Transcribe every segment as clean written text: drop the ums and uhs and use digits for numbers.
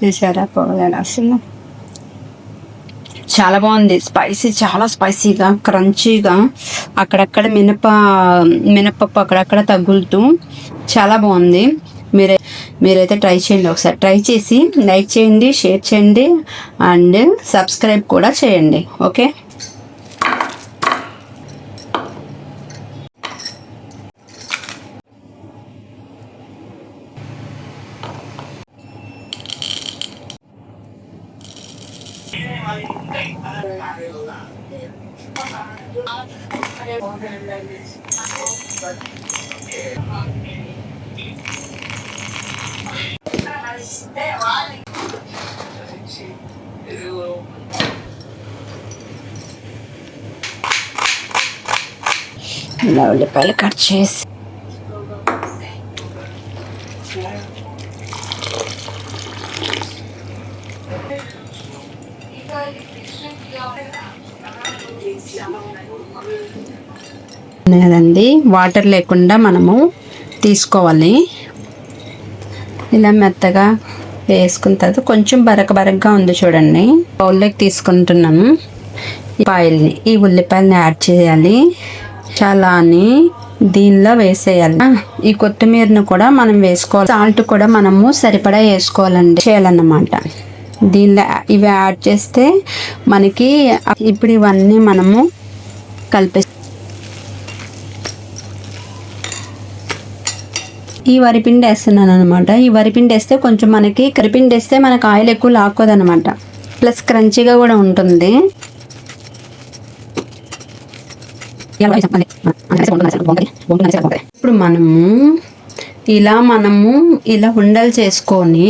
చూసారా పొగలు అసలు చాలా బాగుంది. స్పైసీ, చాలా స్పైసీగా, క్రంచీగా, అక్కడక్కడ మినపప్పు అక్కడక్కడ తగులుతూ చాలా బాగుంది. మీరైతే ట్రై చేయండి. ఒకసారి ట్రై చేసి లైక్ చేయండి, షేర్ చేయండి అండ్ సబ్స్క్రైబ్ కూడా చేయండి. ఓకే, ఇలా ఉల్లిపాయలు కట్ చేసి కదండి, వాటర్ లేకుండా మనము తీసుకోవాలి. ఇలా మెత్తగా వేసుకున్న తర్వాత కొంచెం బరకగా ఉంది చూడండి. బౌల్లోకి తీసుకుంటున్నాను ఈ ఉల్లిపాయలని యాడ్ చేయాలి. చాలాని దీనిలో వేసేయాలి. ఈ కొత్తిమీరను కూడా మనం వేసుకోవాలి. సాల్ట్ కూడా మనము సరిపడా చేయాలన్నమాట. దీనిలో ఇవి యాడ్ చేస్తే మనకి ఇప్పుడు ఇవన్నీ మనము ఈ వరిపిండి వేస్తున్నాను అనమాట. ఈ వరిపిండి వేస్తే కొంచెం కరిపిండి వేస్తే మనకు ఆయిల్ ఎక్కువ లాక్కోదనమాట. ప్లస్ క్రంచీగా కూడా ఉంటుంది. ఇప్పుడు మనము ఇలా ఉండలు చేసుకొని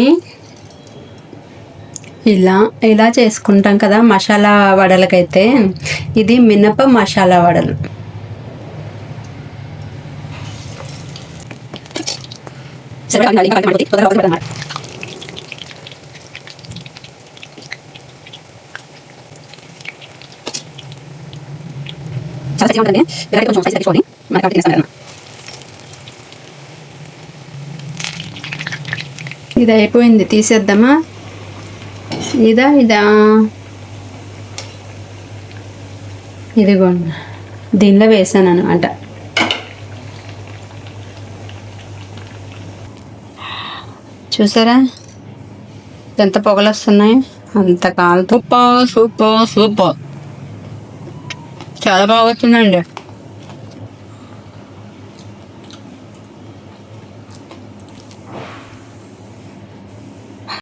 ఇలా చేసుకుంటాం కదా మసాలా వడలకైతే. ఇది మినప మసాలా వడలు. ఇది అయిపోయింది, తీసేద్దామా? ఇదా ఇదిగోండి, దీనిలో వేసాను అనమాట. చూసారా ఎంత పొగలు వస్తున్నాయి, అంత కాలుతో. సూపర్, చాలా బాగా వచ్చిందండి.